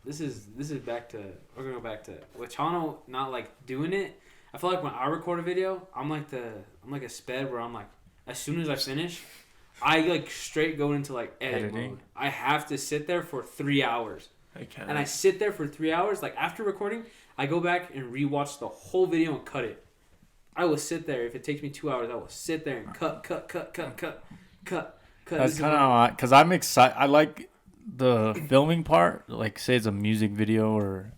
D: this is back to, we're gonna go back to with Chano not like doing it. I feel like when I record a video, I'm like a sped where I'm like, as soon as I finish, I like straight go into like editing mode. I have to sit there for 3 hours.
B: I can't.
D: And I sit there for 3 hours. Like after recording, I go back and rewatch the whole video and cut it. I will sit there. If it takes me 2 hours, I will sit there and cut.
C: That's kind of because I'm excited. I like the filming part. Like say it's a music video or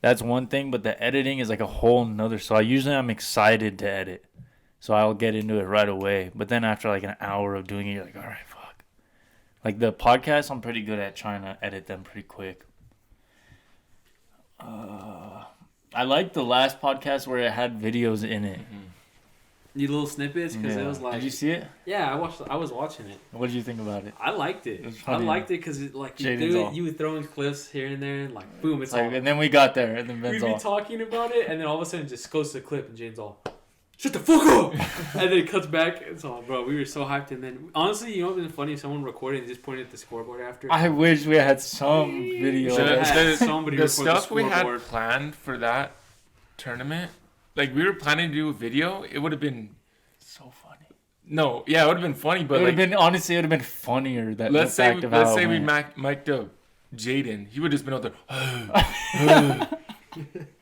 C: that's one thing, but the editing is like a whole nother. So I'm excited to edit. So I'll get into it right away. But then after like an hour of doing it, you're like, all right, fuck. Like the podcast, I'm pretty good at trying to edit them pretty quick. I liked the last podcast where it had videos in it.
D: Need little snippets because it was like.
C: Did you see it?
D: Yeah, I was watching it.
C: What did you think about it?
D: I liked it.
C: was
D: I
C: funny.
D: liked it because like you would throw in clips here and there, and like boom, it's
C: Like,
D: all.
C: and then we got there, and then
D: We'd
C: Ben's
D: be
C: all.
D: talking about it, and then all of a sudden it just goes to the clip, and Jane's all, "Shut the fuck up!" And then it cuts back. It's all, bro. We were so hyped, and then honestly, you know what would be funny if someone recorded and just pointed at the scoreboard after.
C: I wish we had some video.
D: Should've
C: of
D: had
C: that.
D: somebody
B: The
D: record
B: stuff we had
D: scoreboard.
B: planned for that tournament, like we were planning to do a video, it would have been
C: So funny.
B: no, yeah, it would have been funny,
C: It
B: but
C: would
B: like
C: have been honestly, it would have been funnier that.
B: let's
C: the
B: say
C: fact of how it
B: we
C: went.
B: mic'd up Jaden, he would have just been out there, and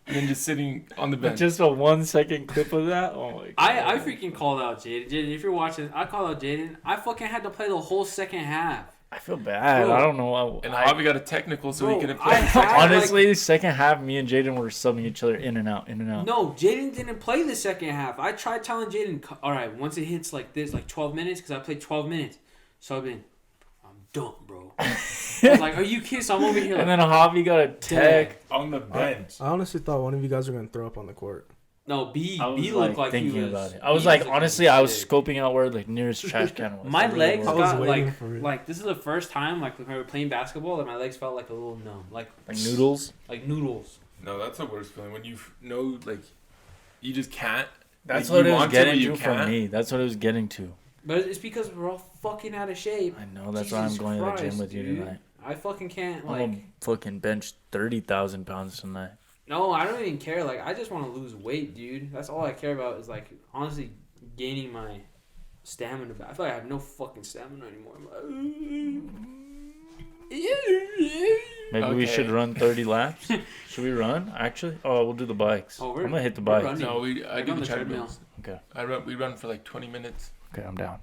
B: then just sitting on the bench.
C: Just a 1 second clip of that. Oh my god.
D: I freaking called out Jaden. Jaden, if you're watching, I called out Jaden. I fucking had to play the whole second half.
C: I feel bad.
D: Bro.
C: I don't know.
B: And Javi got a technical, so he
D: Bro,
B: couldn't
D: I
B: play.
D: had-
C: Honestly, second half, me and Jaden were subbing each other in and out, in and out.
D: No, Jaden didn't play the second half. I tried telling Jaden, all right, once it hits like this, like 12 minutes, because I played 12 minutes. So I've been, I'm done, bro. I was like, are you kidding? So I'm over here like,
C: And then Javi got a tech.
B: On the bench.
E: I honestly thought one of you guys were gonna throw up on the court.
D: no, B
C: I was
D: looked like he
C: thinking
D: was.
C: about it. I was
D: B
C: like,
D: looking
C: honestly, I was
D: sick.
C: scoping out where the nearest trash can was.
D: My
C: I really
D: legs
C: was.
E: I was
D: got
E: waiting for it.
D: like this is the first time like when we were playing basketball that my legs felt like a little numb, like
C: noodles.
D: noodles.
B: No, that's the worst feeling when you know, like, you just can't.
C: That's
B: like,
C: what
B: you
C: it was
B: want
C: getting
B: but
C: to
B: you
C: for
B: can't.
C: me. That's what it was getting to.
D: But it's because we're all fucking out of shape.
C: I know. That's why I'm
D: Jesus
C: going to the gym
D: Christ,
C: with you
D: dude.
C: tonight.
D: I fucking can't
C: I'm
D: like.
C: gonna fucking bench 30,000 pounds tonight.
D: No, I don't even care. Like, I just want to lose weight, dude. That's all I care about is, like, honestly, gaining my stamina back. I feel like I have no fucking stamina anymore.
C: Maybe we
B: Okay.
C: should run 30 laps. Should we run? Actually, we'll do the bikes.
D: Oh,
C: I'm gonna hit the
D: we're
C: bikes.
D: running.
B: No, I
D: Like
B: do
D: on
B: the
D: the treadmill.
B: treadmills.
C: Okay.
B: We run for like 20 minutes.
C: Okay, I'm down.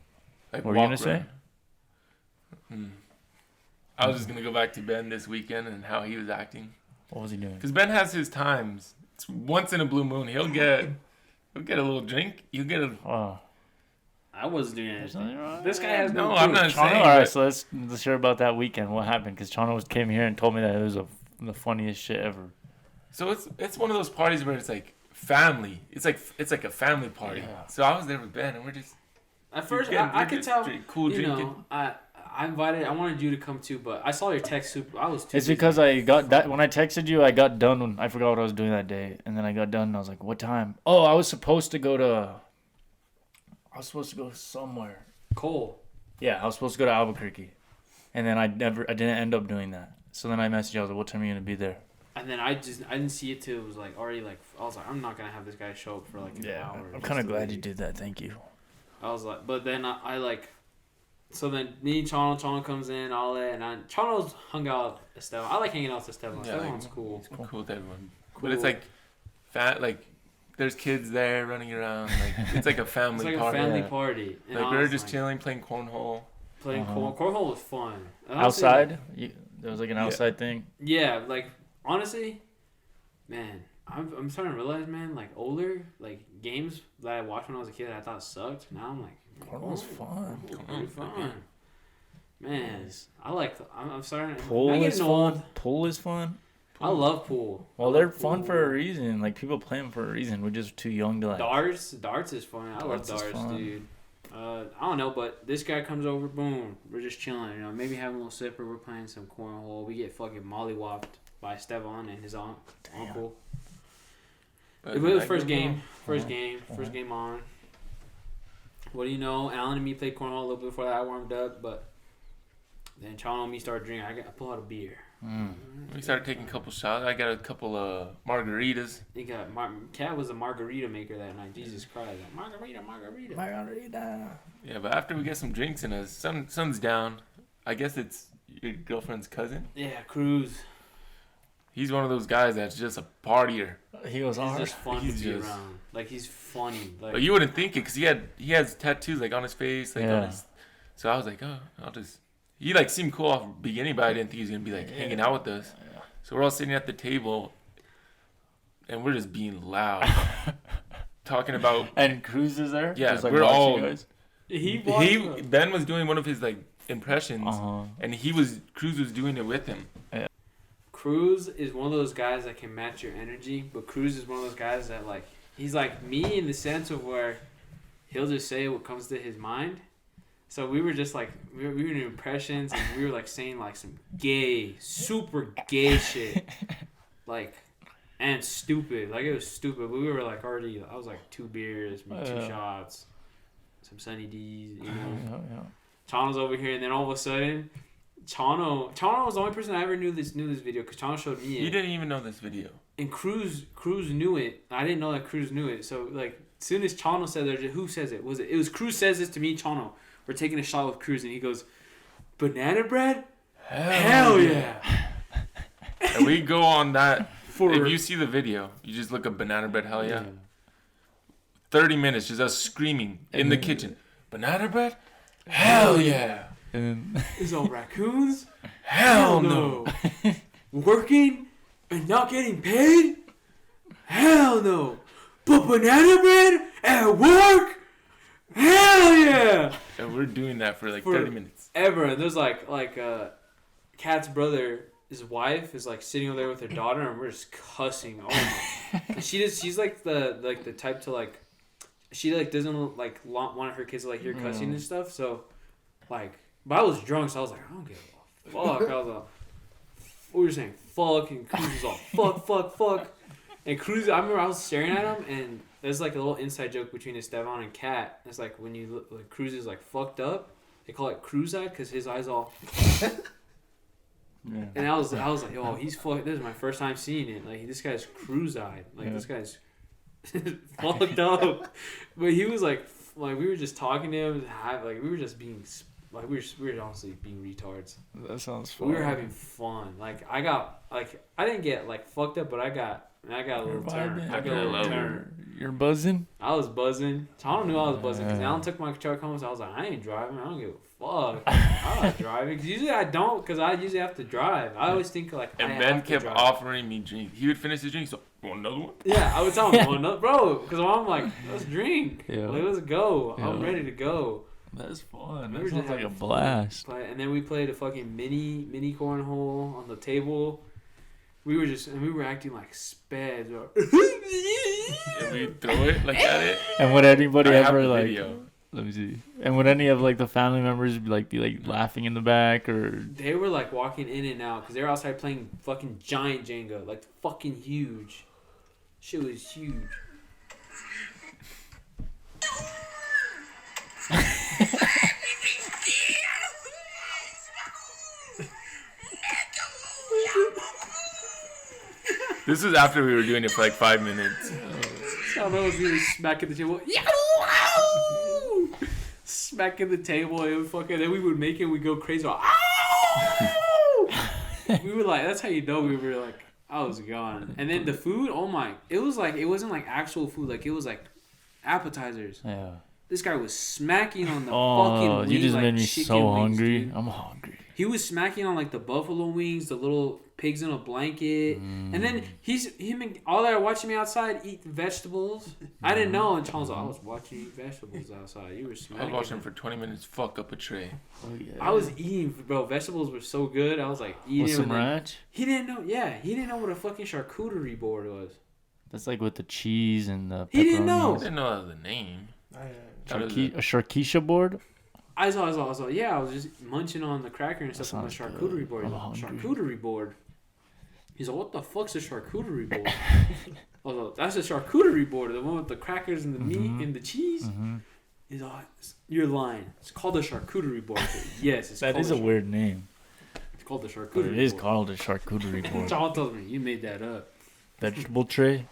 B: Like
C: What were you
B: walk,
C: gonna say?
B: run. I was just gonna go back to Ben this weekend and how he was acting.
C: What was he doing?
B: Because Ben has his times. It's once in a blue moon. He'll get a little drink. He'll get a.
C: Oh,
D: I wasn't doing
C: There's
D: anything.
C: nothing wrong.
D: This guy has no
B: No,
D: clue.
B: I'm not
C: Chano,
B: saying.
C: all right,
B: But,
C: so let's share about that weekend. What happened? Because Chano came here and told me that it was the funniest shit ever.
B: so it's one of those parties where it's like family. It's like a family party.
C: Yeah.
B: So I was there with Ben, and we're just
D: At first,
B: getting-
D: I
B: we're
D: could
B: just
D: tell.
B: cool
D: You
B: drinking.
D: know, I wanted you to come too, but I saw your text. I was too.
C: It's
D: busy.
C: because I got that when I texted you, I got done when I forgot what I was doing that day, and then I got done and I was like, "What time?" Oh, I was supposed to go somewhere.
D: Cole.
C: Yeah, I was supposed to go to Albuquerque, and then I didn't end up doing that. So then I messaged you. I was like, "What time are you gonna be there?"
D: And then I didn't see it till it was like already like I was like I'm not gonna have this guy show up for like an hour.
C: I'm
D: just
C: kind of
D: to
C: glad you
D: leave.
C: did that. Thank you.
D: I was like, but then I like, so then me and Chano comes in, all that, and Chano's hung out with Esteban. I like hanging out with Esteban.
B: Yeah,
D: Esteban's
B: like,
D: cool.
B: It's cool with everyone.
D: Cool.
B: But it's like like there's kids there running around. Like it's like a family
D: It's like
B: party.
D: a family
C: Yeah.
D: party. And
B: Like
D: I
B: we were
D: was
B: just
D: like,
B: chilling, playing cornhole.
D: playing
C: Uh-huh.
D: cornhole was fun. And honestly,
C: Outside, there was like an
B: Yeah.
C: outside thing.
D: Yeah, like honestly, man, I'm starting to realize, man, like older like games that I watched when I was a kid that I thought sucked. Now I'm like,
C: Cornhole's fun.
D: Pretty fun. Man, I'm starting.
C: Pool
D: I'm
C: is
D: getting old.
C: fun. Pool is fun.
D: I love pool.
C: Well,
D: I
C: they're
D: love
C: fun
D: pool.
C: for a reason. Like people play them for a reason. We're just too young to like.
D: Darts is fun. I love
C: Darts is
D: darts,
C: fun.
D: dude. I don't know, but this guy comes over, boom, we're just chilling, you know, maybe having a little sipper, we're playing some cornhole, we get fucking mollywopped by Esteban and his uncle.
B: But
D: It was
B: like,
D: first
B: we're
D: game,
B: cool.
D: first game on. What do you know? Alan and me played cornhole a little bit before that. I warmed up, but then Chano and me started drinking. I pull out a beer.
B: We started taking a couple shots. I got a couple of margaritas.
D: He got Cat was a margarita maker that night. Jesus Christ, like, margarita.
B: Yeah, but after we get some drinks in us, sun's down. I guess it's your girlfriend's cousin.
D: Yeah, Cruz.
B: He's one of those guys that's just a partier.
C: He goes
D: He's
C: hard.
D: just fun
B: He's
D: to be
B: just-
D: around. Like he's funny. Like
B: But you wouldn't think it because he has tattoos like on his face, like on
C: Yeah.
B: his. So I was like, oh, I'll just. He like seemed cool off the beginning, but I didn't think he was gonna be like hanging out with us.
C: Yeah.
B: So we're all sitting at the table, and we're just being loud, talking about.
C: And Cruz is there.
B: Yeah,
C: Just, like,
B: we're
C: watching
B: all-
C: you guys?
B: He Ben was doing one of his like impressions,
C: Uh-huh.
B: and Cruz was doing it with him.
D: Cruz is one of those guys that can match your energy, but Cruz is one of those guys that like he's like me in the sense of where he'll just say what comes to his mind. So we were just like we were doing impressions and we were like saying like some super gay shit, like and stupid. Like it was stupid. But we were like already. I was like 2 beers, maybe 2
C: Yeah.
D: shots, some Sunny D's, you know.
C: Yeah.
D: Chano's over here, and then all of a sudden, Chano was the only person I ever knew this video because Chano showed me it.
B: You didn't even know this video.
D: And Cruz knew it. I didn't know that Cruz knew it. So like, as soon as Chano said that, who says it? It was Cruz says this to me, Chano. We're taking a shot with Cruz, and he goes, "Banana bread? Hell yeah!"
B: And we go on that.
D: For
B: If you see the video, you just look up banana bread. Hell yeah. 30 minutes, just us screaming in the kitchen. Banana bread? Hell yeah.
C: And
D: Is all raccoons?
B: Hell no.
D: Working and not getting paid? Hell no. But banana bread at work? Hell yeah.
B: And we're doing that for like
D: For-
B: 30 minutes.
D: Ever. And there's like Kat's brother, his wife is like sitting over there with her daughter, and we're just cussing. Oh my. And she's like the type to like, she like doesn't like want her kids to like hear cussing and stuff. So like, but I was drunk, so I was like, I don't give a fuck. I was like, we were saying fuck, and Cruz was all fuck. And Cruz, I remember I was staring at him, and there's like a little inside joke between Esteban and Kat. It's like when you look, like Cruz is like fucked up, they call it Cruz-eyed because his eyes all.
C: yeah.
D: And I was like, yo, he's fucked. This is my first time seeing it. Like this guy's Cruz-eyed. Like
C: Yeah.
D: this guy's fucked up. But he was like we were just talking to him, like we were just being. Like we were honestly being retards.
C: That sounds fun.
D: We were having fun. Like I didn't get like fucked up, but I got a little turn. I got a little turn.
C: You're buzzing.
D: I was buzzing. Chano knew I was buzzing because
C: Yeah.
D: Alan took my truck home. So I was like, I ain't driving. I don't give a fuck. I'm not driving because usually I don't because I usually have to drive. I always think like
B: And
D: I
B: Ben
D: have to
B: kept
D: drive.
B: offering me drinks. He would finish his drink. So Want another one?
D: Yeah, I would tell him, "Oh no, bro," because I'm like, "Let's drink.
C: Yeah.
D: Like, let's go. I'm
C: Yeah.
D: ready to go."
C: That's fun.
D: We
C: That
D: were
C: sounds
D: just
C: like a
D: having fun.
C: blast.
D: And then we played a fucking mini cornhole on the table. We were acting like speds.
B: Yeah, we throw it like at it.
C: And would anybody
B: I have
C: ever
B: the
C: like?
B: video.
C: Let me see. And would any of like the family members be like laughing in the back or?
D: They were like walking in and out because they were outside playing fucking giant Jenga, like fucking huge. Shit was huge.
B: This was after we were doing it for like 5 minutes.
D: I don't know if you were smacking the table. Yahoo! Smacking the table and fucking. Then we would make it. We'd go crazy. Like, we were like, that's how you know we were like, I was gone. And then the food, oh my, it was like, it wasn't like actual food. Like it was like appetizers.
C: Yeah.
D: This guy was smacking on the
C: Oh,
D: fucking wings.
C: you just
D: like
C: made me
D: chicken
C: so
D: wings,
C: hungry.
D: dude.
C: I'm hungry.
D: He was smacking on like the buffalo wings, the little pigs in a blanket, and then all that watching me outside eat vegetables. I didn't know, and Charles, I was watching you eat vegetables outside. You were
B: I
D: smacking.
B: was watching him for 20 minutes fuck up a tray.
C: Oh, yeah.
D: I was eating, bro. Vegetables were so good. I was like eating.
C: With some
D: and then-
C: ranch.
D: He didn't know. Yeah, he didn't know what a fucking charcuterie board was.
C: That's like with the cheese and the.
D: He didn't know.
B: I didn't know that was the name. That was
C: A charcuterie board.
D: I saw. Yeah, I was just munching on the cracker and stuff on the
C: sounds
D: charcuterie
C: good.
D: board.
C: I'm
D: He's like,
C: hungry.
D: charcuterie board. He's like, what the fuck's a charcuterie board? I was like, that's a charcuterie board, the one with the crackers and the meat and the cheese. He's like, you're lying. It's called a charcuterie board. I said, yes, it's
C: That
D: called
C: is a weird name.
D: It's called the charcuterie
C: But it is
D: board.
C: called a charcuterie board.
D: John tells me you made that up.
C: Vegetable tray.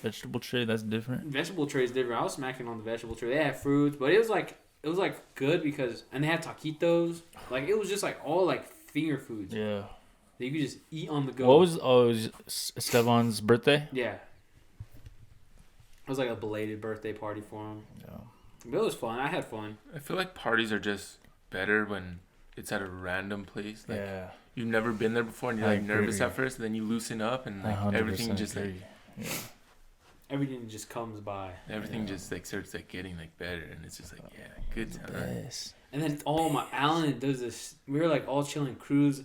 C: Vegetable tray. That's different.
D: Vegetable tray is different. I was smacking on the vegetable tray. They had fruits, but it was like good because and they had taquitos. Like it was just like all like finger foods
C: Yeah.
D: that you could just eat on the go.
C: What was? Oh, it was Esteban's birthday.
D: Yeah. It was like a belated birthday party for him.
C: Yeah.
D: But it was fun. I had fun.
B: I feel like parties are just better when it's at a random place. Like
C: Yeah.
B: you've never been there before and you're
C: I
B: like nervous
C: agree.
B: at first, and then you loosen up and like
C: 100%
B: everything just like
C: agree. Yeah.
D: Everything just comes by.
B: everything just like starts like getting like better, and it's just like good time.
C: Yes.
D: And then Alan does this. We were like all chilling. Cruz,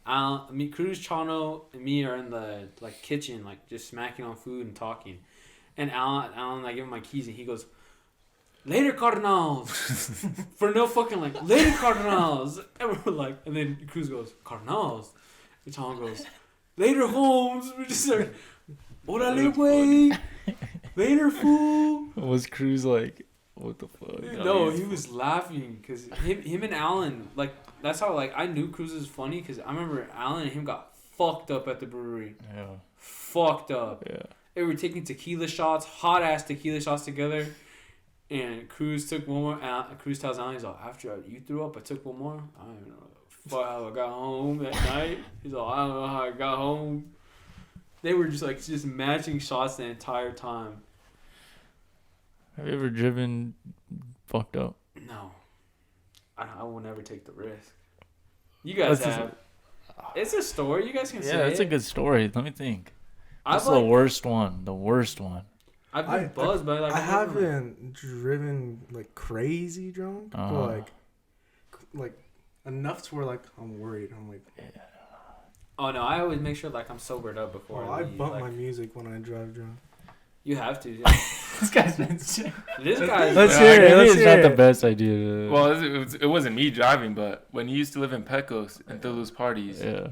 D: Chano, and me are in the like kitchen, like just smacking on food and talking. And Alan, I give him my keys and he goes, "Later, Cardinals," for no fucking like later, Cardinals. And we're like, and then Cruz goes, "Cardinals," and Chano goes, "Later, Holmes." We're just like, "Orale, way." Later, fool.
C: Was Cruz like, what the fuck?
D: No, he was laughing because him and Alan, like, that's how, like, I knew Cruz was funny because I remember Alan and him got fucked up at the brewery.
C: Yeah.
D: Fucked up.
C: Yeah.
D: They were taking tequila shots, hot ass tequila shots together. And Cruz took one more. Cruz tells Alan, he's like, after you threw up, I took one more. I don't know how I got home that night. He's like, I don't know how I got home. They were just matching shots the entire time.
C: Have you ever driven fucked up?
D: No. I will never take the risk. You guys
C: That's
D: have. It's a story. You guys can say
C: Yeah, that's
D: it.
C: a good story. Let me think.
D: I've
C: That's the worst one. The worst one.
D: I've been buzzed, but like
E: I
D: I've never-
E: haven't driven like crazy drunk,
C: Uh-huh.
E: but like enough to where like I'm worried. I'm like,
D: Oh no, I always make sure like I'm sobered up before
E: oh,
D: I
E: I
D: leave.
E: bump
D: Like,
E: my music when I drive drunk.
D: you have to. Yeah.
C: This guy's been sick.
D: This guy's.
C: Let's
B: Yeah,
C: hear it.
B: maybe
C: It's
E: hear
C: not the
E: it.
C: best idea.
B: Well, it wasn't me driving, but when he used to live in Pecos and throw those parties,
C: Yeah.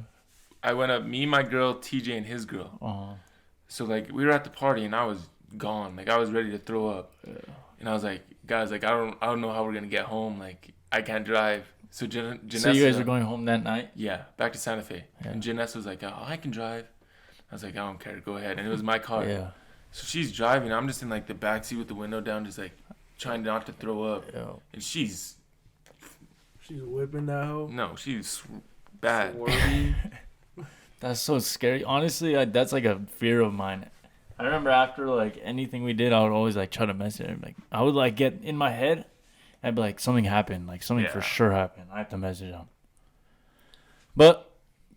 B: I went up, me, my girl, TJ, and his girl.
C: Uh-huh.
B: So like we were at the party and I was gone, like I was ready to throw up, and I was like, guys, like I don't know how we're gonna get home, like I can't drive. So Janessa,
C: So you guys were going home that night?
B: yeah, back to Santa Fe,
C: Yeah.
B: and Janessa was like, oh, I can drive. I was like, I don't care, go ahead, and it was my car.
C: Yeah.
B: So she's driving, I'm just in like the back seat with the window down, just like trying not to throw up,
C: Yeah.
B: and she's
E: whipping that hoe.
B: no, she's bad.
D: Swerving.
C: That's so scary. Honestly, that's like a fear of mine. I remember after like anything we did, I would always like try to message him. Like I would like get in my head, I'd be like, something happened. Like something for
B: Yeah.
C: sure happened. I have to message him. But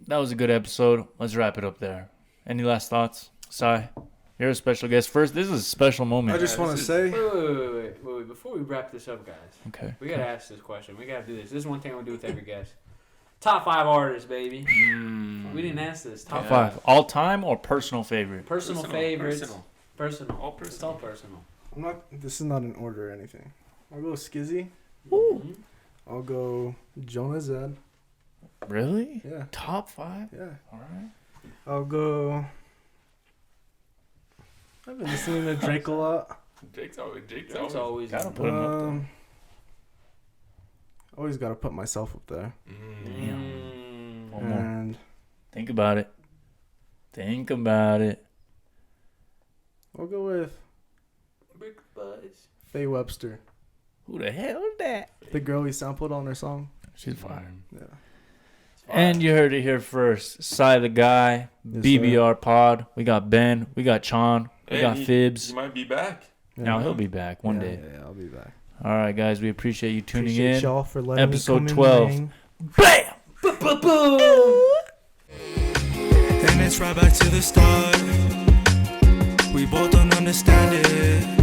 C: that was a good episode. Let's wrap it up there. Any last thoughts, Sai? You're a special guest. First, this is a special moment.
E: I just want to
B: this
E: say,
D: Wait. Before we wrap this up, guys,
C: Okay.
D: we gotta ask this question. We gotta do this. This is one thing I want to do with every guest. Top 5 artists, baby. We didn't ask this. Top
C: Top 5. All time or personal favorite?
D: Personal favorites.
B: Personal.
D: All personal. It's all personal.
E: I'm not. This is not in order or anything. I'll go Skizzy.
D: Mhm.
E: I'll go Jonah Zed.
C: Really?
E: Yeah.
C: Top 5?
E: Yeah.
C: All right.
E: I'll go. I've been listening to Drake a lot.
B: Drake's
D: Drake's
B: always.
D: always
C: Gotta put him up there.
E: Always gotta put myself up there.
C: One more.
E: And
C: Think about it. Think about it.
E: I'll go with
D: Big Buzz.
E: Faye Webster,
C: Who the hell is that?
E: the girl he sampled on their song.
C: She's fire.
E: Yeah.
C: And you heard it here first. Cy the Guy,
E: Yes,
C: BBR Pod. We got Ben. We got Chon. We got Fibs.
B: He might be back.
C: Now he'll be back one day.
E: Yeah, I'll be back.
C: All right, guys. We appreciate you tuning
E: Appreciate
C: in.
E: y'all for letting
C: Episode
E: me come
C: 12.
E: and bang.
C: Bam!
F: Then it's right back to the start. We both don't understand it.